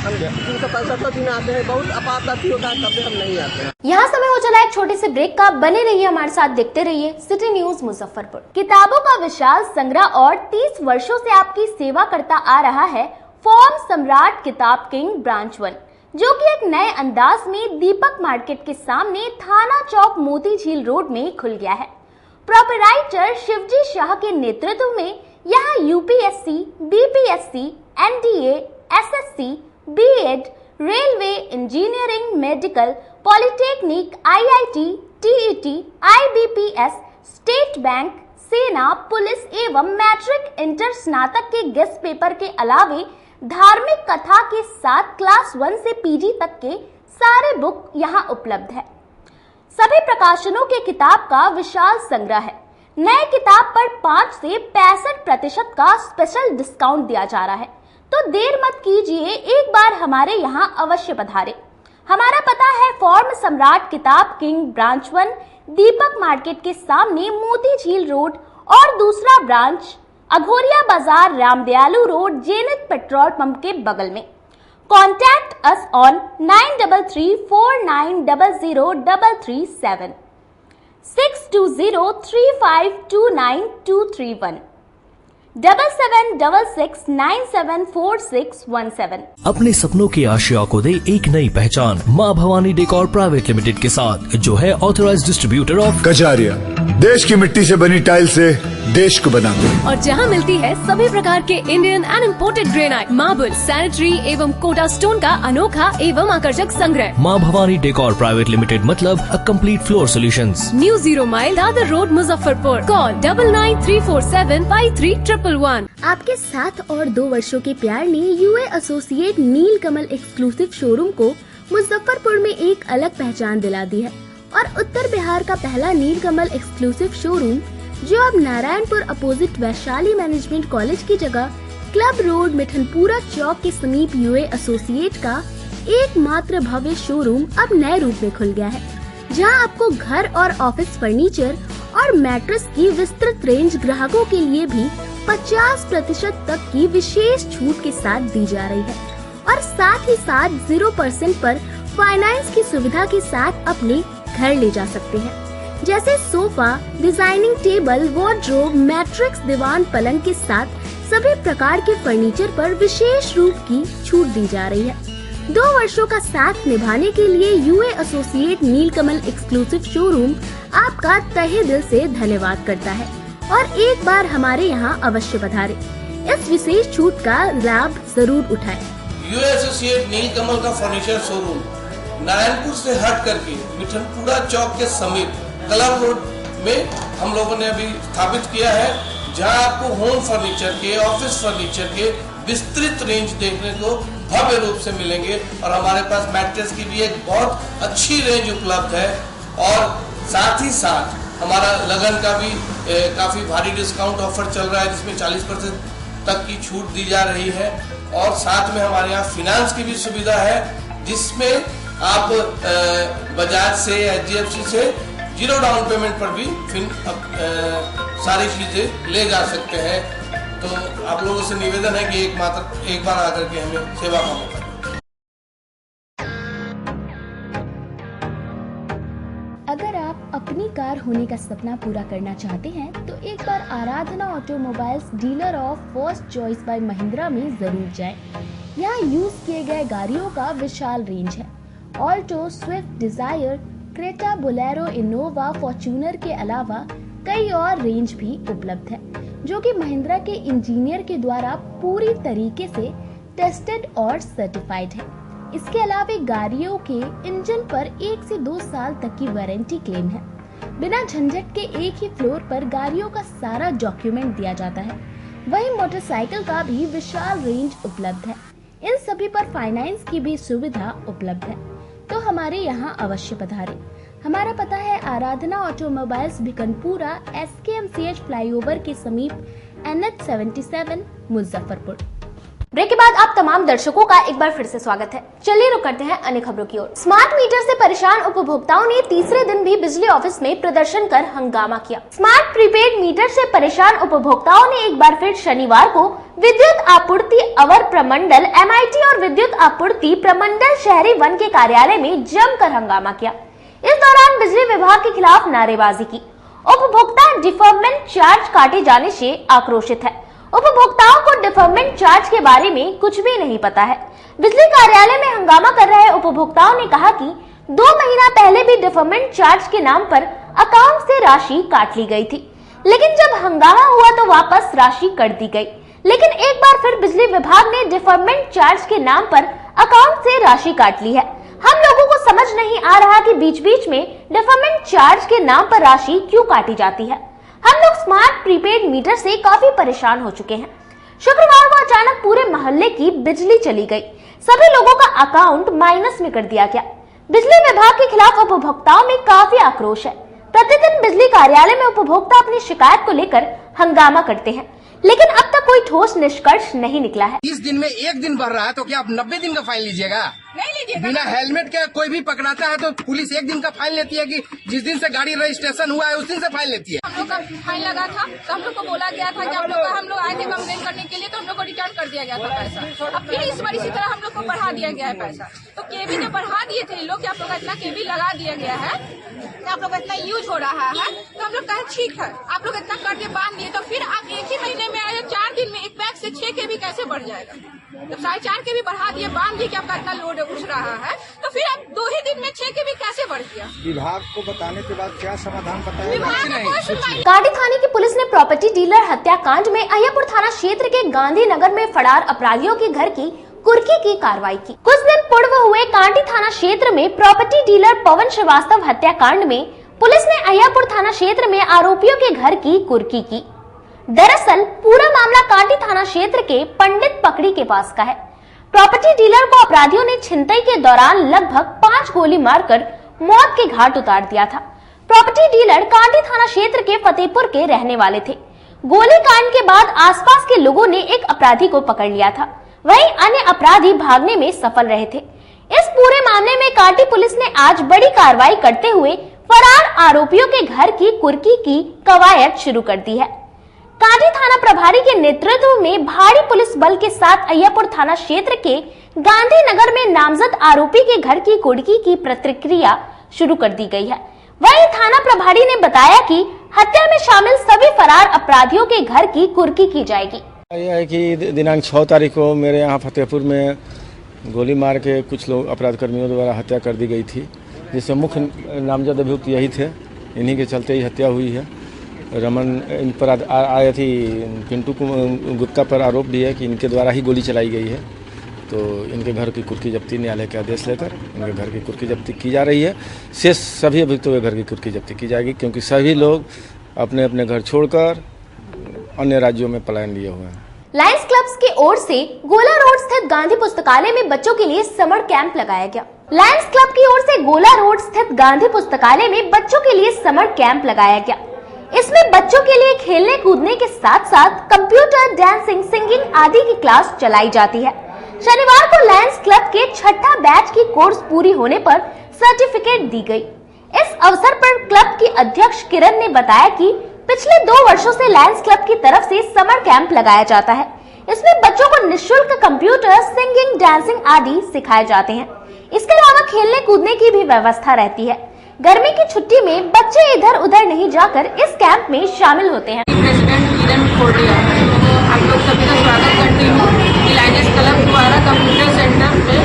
हम 365 दिन आते हैं, बहुत आपातकाल होता है, तब भी हम नहीं आते हैं। यहाँ समय हो चला एक छोटे से ब्रेक का। बने रहिए हमारे साथ, देखते रहिए सिटी न्यूज मुजफ्फरपुर। किताबों का विशाल संग्रह और 30 वर्षों से आपकी सेवा करता आ रहा है फॉर्म सम्राट किताब किंग ब्रांच 1, जो कि एक नए अंदाज में दीपक मार्केट के सामने थाना चौक मोती झील रोड में खुल गया है। प्रोपराइटर शिवजी शाह के नेतृत्व में यहाँ UPSC, BPSC, NDA, SSC, BEd, railway, engineering, medical, polytechnic, IIT, TET, IBPS, state bank, सेना, पुलिस एवं मैट्रिक इंटर स्नातक के गेस्ट पेपर के अलावे धार्मिक कथा के साथ क्लास 1 से पीजी तक के सारे बुक यहाँ उपलब्ध है। सभी प्रकाशनों के किताब का विशाल संग्रह है। नए किताब पर 5 से 65% का स्पेशल डिस्काउंट दिया जा रहा है, तो देर मत कीजिए, एक बार हमारे यहाँ अवश्य पधारे। हमारा पता है फॉर्म सम्राट किताब किंग ब्रांच 1, दीपक मार्केट के सामने मोती झील रोड, और दूसरा ब्रांच अघोरिया बाजार, Ramdayalu road, Jenit petrol pump के बगल में। Contact us on 9334900337 62035292231। 7766974617। अपने सपनों की आशिया को दे एक नई पहचान माँ भवानी डेकोर प्राइवेट लिमिटेड के साथ, जो है ऑथराइज्ड डिस्ट्रीब्यूटर ऑफ कजारिया। देश की मिट्टी से बनी टाइल से देश को बनाते हैं। और जहां मिलती है सभी प्रकार के Indian and imported granite, marble, sanitary एवं कोटा स्टोन का अनोखा एवं आकर्षक संग्रह। माँ भवानी डेकोर प्राइवेट लिमिटेड मतलब a complete floor solutions. New 0 mile Dadar road, Muzaffarpur. Call 9934753111। आपके 7 और 2 वर्षों के प्यार ने यूए एसोसिएट नीलकमल एक्सक्लूसिव शोरूम को मुजफ्फरपुर में एक अलग पहचान दिला दी है और उत्तर बिहार का पहला नीलकमल एक्सक्लूसिव शोरूम, जो अब Narayanpur opposite Vaishali management college की जगह क्लब रोड मिठनपुरा चौक के समीप यूए एसोसिएट का एकमात्र भव्य शोरूम अब नए रूप में खुल गया है, जहां आपको घर और ऑफिस फर्नीचर और मैट्रेस की विस्तृत रेंज ग्राहकों के लिए भी 50% तक की विशेष छूट के साथ दी जा रही है और साथ ही साथ 0% पर फाइनेंस की सुविधा के साथ अपने घर ले जा सकते हैं, जैसे sofa, designing table, wardrobe, matrix, दीवान, पलंग के साथ सभी प्रकार के फर्नीचर पर विशेष रूप की छूट दी जा रही है। 2 वर्षों का साथ निभाने के लिए यूए एसोसिएट नीलकमल एक्सक्लूसिव शोरूम आपका तहे दिल से धन्यवाद करता है और एक बार हमारे यहाँ अवश्य पधारें। इस विशेष छूट का लाभ जरूर उठाएं। यूए एसोसिएट नीलकमल का फर्नीचर शोरूम नारायणपुर से हट करके मिठनपुरा चौक के समीप क्लब रोड में हम लोगों ने अभी स्थापित किया है, जहां आपको होम फर्नीचर के, ऑफिस फर्नीचर के विस्तृत रेंज देखने को भव्य रूप से मिलेंगे और हमारे पास मैट्रेस की भी एक बहुत अच्छी रेंज उपलब्ध है और साथ ही साथ हमारा लगन का भी काफी भारी डिस्काउंट ऑफर चल रहा है, जिसमें 40% तक की छूट दी जा रही है और साथ में हमारे यहाँ फाइनेंस की भी सुविधा है, जिसमें आप बजाज से, HDFC से 0 डाउन पेमेंट पर भी सारी चीजें ले जा सकते हैं। तो आप लोगों से निवेदन है कि एक बार आकर के हमें सेवा का मौका दें। अगर आप अपनी कार होने का सपना पूरा करना चाहते हैं तो एक बार Aradhana automobiles dealer of first choice by Mahindra में जरूर जाएं। यहाँ यूज किए गए गाड़ियों का विशाल रेंज है। Alto, Swift, Dzire, Creta, Bolero, Innova, Fortuner के अलावा कई और रेंज भी उपलब्ध है, जो कि महिंद्रा के इंजीनियर के द्वारा पूरी तरीके से टेस्टेड और सर्टिफाइड है। इसके अलावा गाड़ियों के इंजन पर 1 से 2 साल तक की वारंटी क्लेम है। बिना झंझट के एक ही फ्लोर पर गाड़ियों का सारा डॉक्यूमेंट दिया जाता है। वहीं मोटरसाइकिल का भी विशाल रेंज उपलब्ध है। इन सभी पर फाइनेंस की भी सुविधा उपलब्ध है, तो हमारे यहाँ अवश्य पधारें। हमारा पता है आराधना ऑटोमोबाइल्स बिकनपुरा, SKMCH फ्लाईओवर के समीप, NH 77, मुजफ्फरपुर। ब्रेक के बाद आप तमाम दर्शकों का एक बार फिर से स्वागत है। चलिए रुक करते हैं अन्य खबरों की ओर। स्मार्ट मीटर से परेशान उपभोक्ताओं ने तीसरे दिन भी बिजली ऑफिस में प्रदर्शन कर हंगामा किया। स्मार्ट प्रीपेड मीटर से परेशान उपभोक्ताओं ने एक बार फिर शनिवार को विद्युत आपूर्ति अवर प्रमंडल MIT और विद्युत आपूर्ति प्रमंडल शहरी 1 के कार्यालय में जमकर हंगामा किया। इस दौरान बिजली विभाग के खिलाफ नारेबाजी की। उपभोक्ता डिफरमेंट चार्ज काटे जाने से आक्रोशित है। उपभोक्ताओं को डिफरमेंट चार्ज के बारे में कुछ भी नहीं पता है। बिजली कार्यालय में हंगामा कर रहे उपभोक्ताओं ने कहा कि 2 महीना पहले भी डिफरमेंट चार्ज के नाम पर अकाउंट से राशि काट ली गई थी, लेकिन जब हंगामा हुआ तो वापस राशि कर दी गई। लेकिन एक बार फिर बिजली विभाग ने डिफरमेंट चार्ज के नाम पर अकाउंट से राशि काट ली है। हम लोगों को समझ नहीं आ रहा कि बीच बीच में डिफरमेंट चार्ज के नाम पर राशि क्यों काटी जाती है। हम लोग स्मार्ट प्रीपेड मीटर से काफी परेशान हो चुके हैं। शुक्रवार को अचानक पूरे मोहल्ले की बिजली चली गई। सभी लोगों का अकाउंट माइनस में कर दिया गया। बिजली विभाग के खिलाफ उपभोक्ताओं में काफी आक्रोश है। प्रतिदिन बिजली कार्यालय में उपभोक्ता अपनी शिकायत को लेकर हंगामा करते हैं, लेकिन अब तक कोई ठोस निष्कर्ष नहीं निकला है। 30 दिन में 1 दिन बढ़ रहा है तो क्या आप 90 दिन का फाइन लीजिएगा? नहीं लीजिएगा। बिना हेलमेट के कोई भी पकड़ाता है तो पुलिस 1 दिन का फाइन लेती है कि जिस दिन से गाड़ी रजिस्ट्रेशन हुआ है उस दिन से फाइन लेती है। हम लोग का फाइन लगा था तो हम लोग को बोला गया था कि हम लोग आए थे कंप्लेन करने के लिए, तो हम लोग को रिटर्न कर दिया गया था पैसा। अब फिर इस बार इसी तरह हम लोग को बढ़ा दिया गया है पैसा। तो केबी जो बढ़ा दिए थे लोग, आप लोग इतना केबी लगा दिया गया है, आप लोग इतना यूज हो रहा है, तो हम लोग कहे ठीक है आप लोग इतना कर के बांध दिए, तो फिर आप एक ही महीने में आए 4 कैसे बढ़ जाएगा? जब 4.5 के भी बढ़ा दिए, बांध दिए कि आपका इतना लोड उठ रहा है, तो फिर अब 2 ही दिन में 6 के भी कैसे बढ़ गया? विभाग को बताने के बाद क्या समाधान बताया? विभाग ने कोई सुनवाई कांडी थाने की पुलिस ने प्रॉपर्टी डीलर हत्याकांड में अय्यपुर थाना क्षेत्र के गांधीनगर में फरार अपराधियों के घर की कुर्की की कार्रवाई की। कुछ दिन पूर्व हुए कांडी थाना क्षेत्र में प्रॉपर्टी डीलर पवन श्रीवास्तव हत्याकांड में पुलिस ने अय्यपुर थाना क्षेत्र में आरोपियों के घर की कुर्की की। दरअसल पूरा मामला कांडी थाना क्षेत्र के पंडित पकड़ी के पास का है। प्रॉपर्टी डीलर को अपराधियों ने छिनतई के दौरान लगभग 5 गोली मारकर मौत के घाट उतार दिया था। प्रॉपर्टी डीलर कांडी थाना क्षेत्र के फतेहपुर के रहने वाले थे। गोली कांड के बाद आसपास के लोगों ने एक अपराधी को पकड़ लिया था, वहीं अन्य अपराधी भागने में सफल रहे थे। इस पूरे मामले में कांडी पुलिस ने आज बड़ी कार्रवाई करते हुए फरार आरोपियों के घर की कुर्की की कवायद शुरू कर दी है। कांडी थाना प्रभारी के नेतृत्व में भारी पुलिस बल के साथ अय्यपुर थाना क्षेत्र के गांधीनगर में नामजद आरोपी के घर की कुर्की की प्रक्रिया शुरू कर दी गई है। वहीं थाना प्रभारी ने बताया कि हत्या में शामिल सभी फरार अपराधियों के घर की कुर्की की जाएगी। यह है कि दिनांक 6 तारीख को मेरे यहाँ फतेहपुर में गोली मार के कुछ लोग अपराध कर्मियों द्वारा हत्या कर दी गई थी, जिससे मुख्य नामजद अभियुक्त यही थे। इन्हीं के चलते ही हत्या हुई है। रमन इन पर आए थी, पिंटू गुप्ता पर आरोप भी है कि इनके द्वारा ही गोली चलाई गई है। तो इनके घर की कुर्की जब्ती न्यायालय के आदेश लेकर इनके घर की कुर्की जब्ती की जा रही है। शेष सभी अभियुक्तों के घर की कुर्की जब्ती की जाएगी, क्योंकि सभी लोग अपने अपने घर छोड़कर अन्य राज्यों में पलायन लिए हुए हैं। लायंस क्लब्स की ओर से गोला रोड स्थित गांधी पुस्तकालय में बच्चों के लिए समर कैंप लगाया गया। लायंस क्लब की ओर से गोला रोड स्थित गांधी पुस्तकालय में बच्चों के लिए समर कैंप लगाया गया। इसमें बच्चों के लिए खेलने कूदने के साथ साथ कंप्यूटर, डांसिंग, सिंगिंग आदि की क्लास चलाई जाती है। शनिवार को लायंस क्लब के 6ठा बैच की कोर्स पूरी होने पर सर्टिफिकेट दी गई। इस अवसर पर क्लब की अध्यक्ष किरण ने बताया कि पिछले 2 वर्षों से लायंस क्लब की तरफ से समर कैंप लगाया जाता है। इसमें बच्चों को निःशुल्क कंप्यूटर, सिंगिंग, डांसिंग आदि सिखाए जाते हैं। इसके अलावा खेलने कूदने की भी व्यवस्था रहती है। गर्मी की छुट्टी में बच्चे इधर उधर नहीं जाकर इस कैंप में शामिल होते हैं। प्रेसिडेंट किरण खोड़िया, आप लोग सभी का स्वागत करती हूँ कि लायंस क्लब द्वारा कंप्यूटर सेंटर पे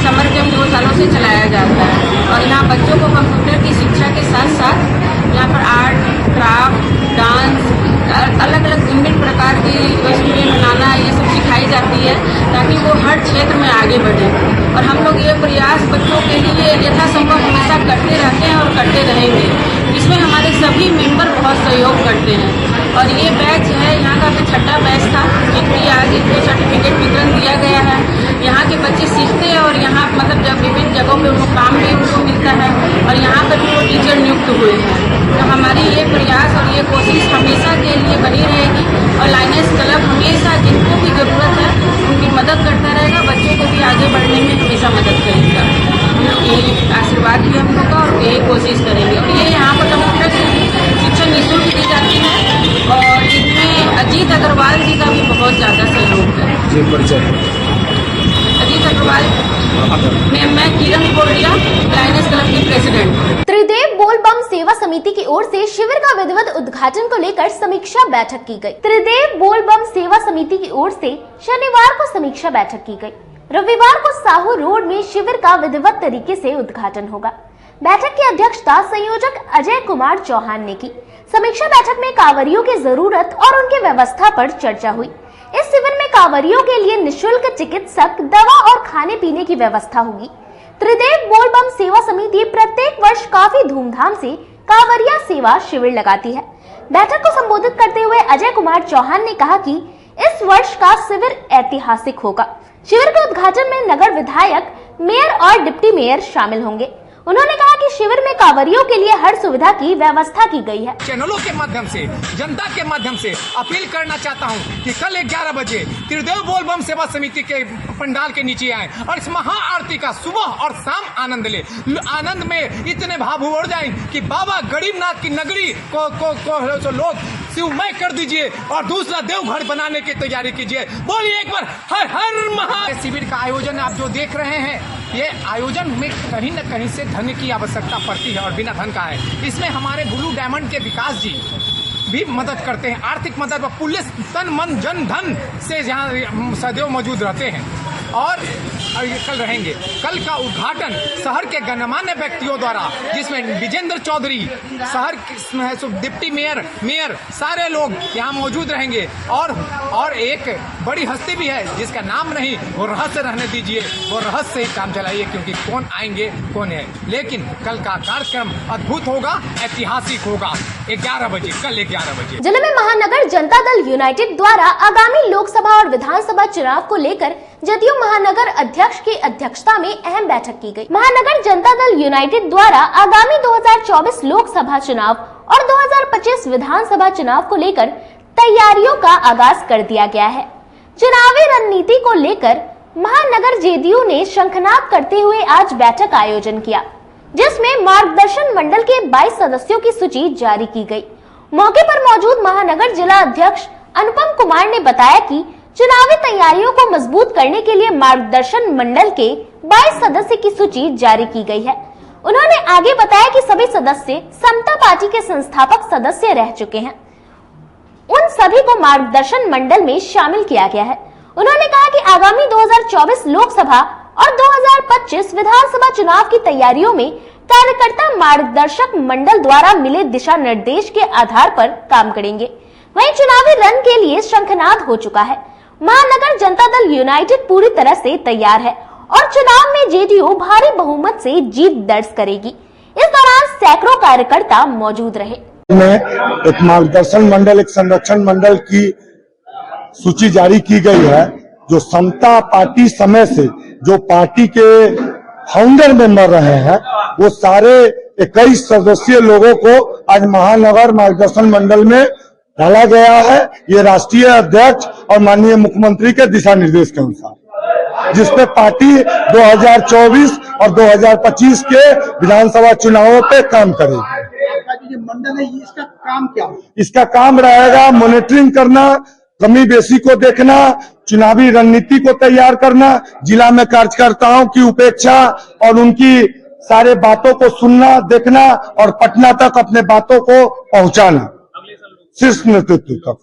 समर कैंप 2 सालों से चलाया जाता है और यहाँ बच्चों को कंप्यूटर की शिक्षा के साथ साथ यहाँ पर आर्ट, क्राफ्ट, डांस, अलग अलग विभिन्न प्रकार की वस्तुएं बनाना ये सब सिखाई जाती है, ताकि वो हर क्षेत्र में आगे बढ़े। और हम लोग ये प्रयास बच्चों के लिए यथासंभव हमेशा करते रहते हैं और करते रहेंगे। इसमें हमारे सभी मेंबर बहुत सहयोग करते हैं। और ये बैच है, यहाँ का तो 6ठा बैच था, जिनकी आज इनको सर्टिफिकेट वितरण दिया गया है। यहाँ के बच्चे सीखते हैं और यहाँ मतलब जब विभिन्न जगहों पे उनको काम भी उनको मिलता है और यहाँ पर भी वो टीचर नियुक्त हुए हैं। तो हमारी ये प्रयास और ये कोशिश हमेशा के लिए बनी रहेगी और लायंस क्लब हमेशा जिनको भी जरूरत है उनकी मदद करता रहेगा, बच्चों को भी आगे बढ़ने में हमेशा मदद करेगा। यही आशीर्वाद भी हम लोग का और यही कोशिश करेंगे। और ये यहाँ पर कंप्यूटर शिक्षा निःशुल्क दी जाती है और इसमें अजीत अग्रवाल जी का भी बहुत ज़्यादा सहयोग है। अजीत अग्रवाल, मैं किरण खोड़िया, लायंस क्लब की प्रेसिडेंट। त्रिदेव बोल बम सेवा समिति की ओर से शिविर का विधिवत उद्घाटन को लेकर समीक्षा बैठक की गई। त्रिदेव बोल बम सेवा समिति की ओर से शनिवार को समीक्षा बैठक की गई। रविवार को साहू रोड में शिविर का विधिवत तरीके से उद्घाटन होगा। बैठक की अध्यक्षता संयोजक अजय कुमार चौहान ने की। समीक्षा बैठक में कांवरियों की जरूरत और उनकी व्यवस्था पर चर्चा हुई। इस शिविर में कांवरियों के लिए निःशुल्क चिकित्सक, दवा और खाने पीने की व्यवस्था होगी। त्रिदेव बोल बम सेवा समिति प्रत्येक वर्ष काफी धूमधाम से कांवरिया सेवा शिविर लगाती है। बैठक को संबोधित करते हुए अजय कुमार चौहान ने कहा कि इस वर्ष का शिविर ऐतिहासिक होगा। शिविर के उद्घाटन में नगर विधायक, मेयर और डिप्टी मेयर शामिल होंगे। उन्होंने कहा कि शिविर में कांवरियों के लिए हर सुविधा की व्यवस्था की गई है। चैनलों के माध्यम से, जनता के माध्यम से अपील करना चाहता हूं कि कल 11 बजे त्रिदेव बोल बम सेवा समिति के पंडाल के नीचे आए और इस महा आरती का सुबह और शाम आनंद ले। आनंद में इतने भाव उड़ जाए कि बाबा गरीबनाथ की नगरी को लोग शिवमय कर दीजिए और दूसरा देवघर बनाने की तैयारी कीजिए। बोलिए एक बार हर हर महा। शिविर का आयोजन आप जो देख रहे हैं, ये आयोजन में कहीं न कहीं से धन की आवश्यकता पड़ती है और बिना धन का है। इसमें हमारे ब्लू डायमंड के विकास जी भी मदद करते हैं। आर्थिक मदद व पुलिस तन मन जन धन से यहाँ सदैव मौजूद रहते हैं और ये कल रहेंगे। कल का उद्घाटन शहर के गणमान्य व्यक्तियों द्वारा, जिसमें विजेंद्र चौधरी, शहर डिप्टी मेयर सारे लोग यहाँ मौजूद रहेंगे और एक बड़ी हस्ती भी है जिसका नाम नहीं, वो रहस्य रहने दीजिए, वो रहस्य से ही काम चलाइए, क्योंकि कौन आएंगे कौन है। लेकिन कल का कार्यक्रम अद्भुत होगा, ऐतिहासिक होगा। 11 बजे, कल 11 बजे जिले में महानगर जनता दल यूनाइटेड द्वारा आगामी लोकसभा और विधानसभा चुनाव को लेकर जदयू महानगर अध्यक्ष की अध्यक्षता में अहम बैठक की गई। महानगर जनता दल यूनाइटेड द्वारा आगामी 2024 लोकसभा चुनाव और 2025 विधानसभा चुनाव को लेकर तैयारियों का आगाज कर दिया गया है। चुनावी रणनीति को लेकर महानगर जेडीयू ने शंखनाद करते हुए आज बैठक आयोजन किया, जिसमें मार्गदर्शन मंडल के 22 सदस्यों की सूची जारी की गई। मौके पर मौजूद महानगर जिला अध्यक्ष अनुपम कुमार ने बताया कि चुनावी तैयारियों को मजबूत करने के लिए मार्गदर्शन मंडल के 22 सदस्य की सूची जारी की गई है। उन्होंने आगे बताया कि सभी सदस्य समता पार्टी के संस्थापक सदस्य रह चुके हैं, उन सभी को मार्गदर्शन मंडल में शामिल किया गया है। उन्होंने कहा कि आगामी 2024 लोकसभा और 2025 विधानसभा चुनाव की तैयारियों में कार्यकर्ता मार्गदर्शक मंडल द्वारा मिले दिशा निर्देश के आधार पर काम करेंगे। वहीं चुनावी रण के लिए शंखनाद हो चुका है। महानगर जनता दल यूनाइटेड पूरी तरह से तैयार है और चुनाव में जेडीयू भारी बहुमत से जीत दर्ज करेगी। इस दौरान सैकड़ों कार्यकर्ता मौजूद रहे। एक मार्गदर्शन मंडल, एक संरक्षण मंडल की सूची जारी की गई है, जो समता पार्टी समय से जो पार्टी के फाउंडर मेंबर रहे हैं, वो सारे 21 सदस्यीय लोगों को आज महानगर मार्गदर्शन मंडल में डाला गया है। ये राष्ट्रीय अध्यक्ष और माननीय मुख्यमंत्री के दिशा निर्देश के अनुसार, जिसपे पार्टी 2024 और 2025 के विधानसभा चुनावों पे काम करेगी। मंडल है, इसका काम क्या? इसका काम रहेगा मॉनिटरिंग करना, कमी बेसी को देखना, चुनावी रणनीति को तैयार करना, जिला में कार्यकर्ताओं की उपेक्षा और उनकी सारे बातों को सुनना, देखना और पटना तक अपने बातों को पहुंचाना, शीर्ष नेतृत्व तक।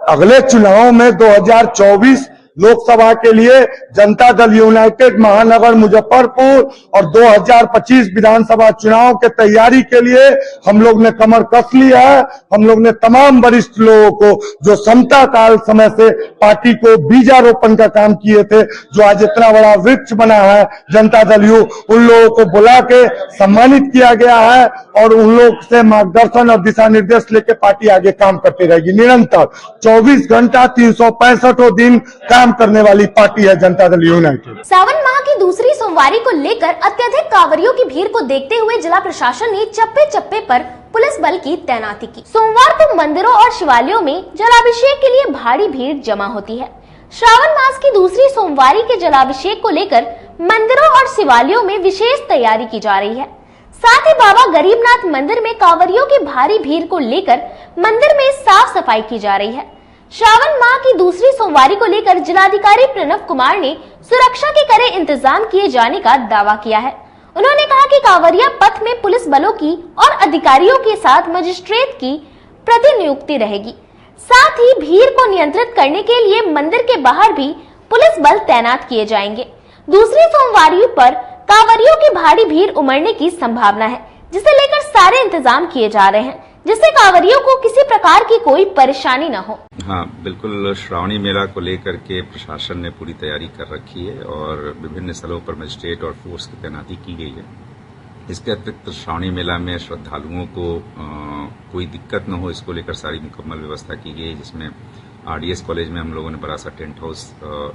अगले चुनावों में 2024 लोकसभा के लिए जनता दल यूनाइटेड महानगर मुजफ्फरपुर और 2025 विधानसभा चुनाव के तैयारी के लिए हम लोग ने कमर कस लिया है। हम लोग ने तमाम वरिष्ठ लोगों को, जो समता काल समय से पार्टी को बीजारोपण का काम किए थे, जो आज इतना बड़ा वृक्ष बना है जनता दल यू, उन लोगों को बुला के सम्मानित किया गया है और उन लोग से मार्गदर्शन और दिशा निर्देश लेके पार्टी आगे काम करती रहेगी। निरंतर 24 घंटा 365 दिन काम करने वाली पार्टी है जनता दल यूनाइटेड। सावन माह की दूसरी सोमवारी को लेकर अत्यधिक कांवरियों की भीड़ को देखते हुए जिला प्रशासन ने चप्पे चप्पे पर पुलिस बल की तैनाती की। सोमवार को मंदिरों और शिवालयों में जलाभिषेक के लिए भारी भीड़ जमा होती है। श्रावण मास की दूसरी सोमवारी के जलाभिषेक को लेकर मंदिरों और शिवालयों में विशेष तैयारी की जा रही है। साथ ही बाबा गरीबनाथ मंदिर में कांवरियों की भारी भीड़ को लेकर मंदिर में साफ सफाई की जा रही है। श्रावण माह की दूसरी सोमवारी को लेकर जिलाधिकारी प्रणव कुमार ने सुरक्षा के कड़े इंतजाम किए जाने का दावा किया है। उन्होंने कहा कि कांवरिया पथ में पुलिस बलों की और अधिकारियों के साथ मजिस्ट्रेट की प्रतिनियुक्ति रहेगी। साथ ही भीड़ को नियंत्रित करने के लिए मंदिर के बाहर भी पुलिस बल तैनात किए जाएंगे। दूसरी सोमवारी पर कांवरियों की भारी भीड़ उमड़ने की संभावना है, जिसे लेकर सारे इंतजाम किए जा रहे हैं, जिससे कांवरियों को किसी प्रकार की कोई परेशानी न हो। हाँ, बिल्कुल। श्रावणी मेला को लेकर के प्रशासन ने पूरी तैयारी कर रखी है और विभिन्न स्थलों पर मजिस्ट्रेट और फोर्स की तैनाती की गई है। इसके अतिरिक्त श्रावणी मेला में श्रद्धालुओं को कोई दिक्कत न हो, इसको लेकर सारी मुकम्मल व्यवस्था की गई है, जिसमें आरडीएस कॉलेज में हम लोगों ने बड़ा सा टेंट हाउस,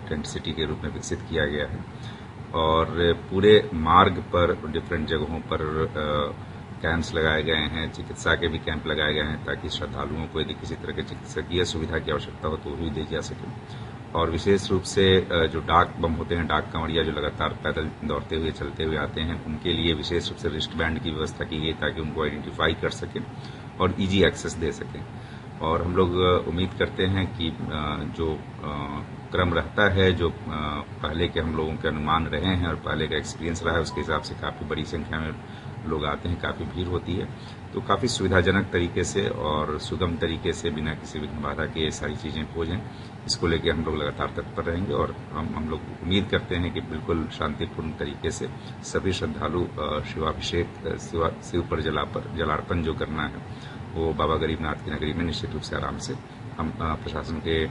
टेंट सिटी के रूप में विकसित किया गया है और पूरे मार्ग पर डिफरेंट जगहों पर कैंप्स लगाए गए हैं, चिकित्सा के भी कैंप लगाए गए हैं, ताकि श्रद्धालुओं को यदि किसी तरह की चिकित्सकीय सुविधा की आवश्यकता हो तो वो भी दी जा सके। और विशेष रूप से जो डाक बम होते हैं, डाक कांवड़िया जो लगातार पैदल दौड़ते हुए चलते हुए आते हैं, उनके लिए विशेष रूप से रिस्ट बैंड की व्यवस्था की गई ताकि उनको आइडेंटिफाई कर सकें और ईजी एक्सेस दे सकें। और हम लोग उम्मीद करते हैं कि जो क्रम रहता है, जो पहले के हम लोगों के अनुमान रहे हैं और पहले का एक्सपीरियंस रहा है, उसके हिसाब से काफी बड़ी संख्या में लोग आते हैं, काफ़ी भीड़ होती है। तो काफ़ी सुविधाजनक तरीके से और सुगम तरीके से बिना किसी विघ्न बाधा के ये सारी चीज़ें हो जाएं, इसको लेके हम लोग लगातार तत्पर रहेंगे। और हम लोग उम्मीद करते हैं कि बिल्कुल शांतिपूर्ण तरीके से सभी श्रद्धालु शिवाभिषेक, शिव पर जलार्पण जो करना है वो बाबा गरीबनाथ की नगरी में निश्चित रूप से आराम से हम प्रशासन के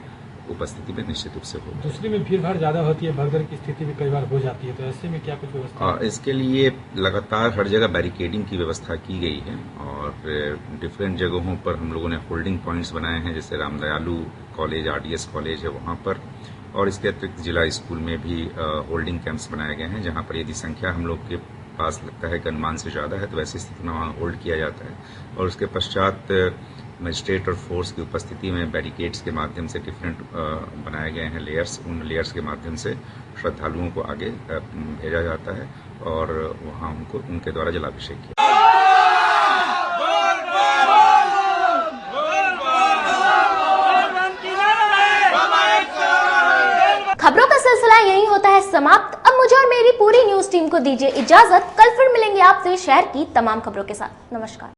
उपस्थिति में निश्चित रूप से हो। दूसरी में भीड़ भाड़ ज्यादा होती है, भगदड़ की स्थिति भी कई बार हो जाती है, तो ऐसे में क्या कुछ व्यवस्था? इसके लिए लगातार हर जगह बैरिकेडिंग की व्यवस्था की गई है और डिफरेंट जगहों पर हम लोगों ने होल्डिंग पॉइंट्स बनाए हैं, जैसे रामदयालु कॉलेज, RDS कॉलेज है वहां पर, और इसके अतिरिक्त जिला स्कूल में भी होल्डिंग कैंप्स बनाए गए हैं, जहां पर यदि संख्या हम लोग के पास लगता है कि अनुमान से ज्यादा है तो वैसी स्थिति में वहां होल्ड किया जाता है। और उसके पश्चात मजिस्ट्रेट और फोर्स की उपस्थिति में बैरिकेड्स के माध्यम से डिफरेंट बनाए गए हैं लेयर्स, उन लेयर्स के माध्यम से श्रद्धालुओं को आगे भेजा जाता है और वहां उनको उनके द्वारा जलाभिषेक किया। खबरों का सिलसिला यही होता है समाप्त। अब मुझे और मेरी पूरी न्यूज टीम को दीजिए इजाजत। कल फिर मिलेंगे आपसे शहर की तमाम खबरों के साथ। नमस्कार।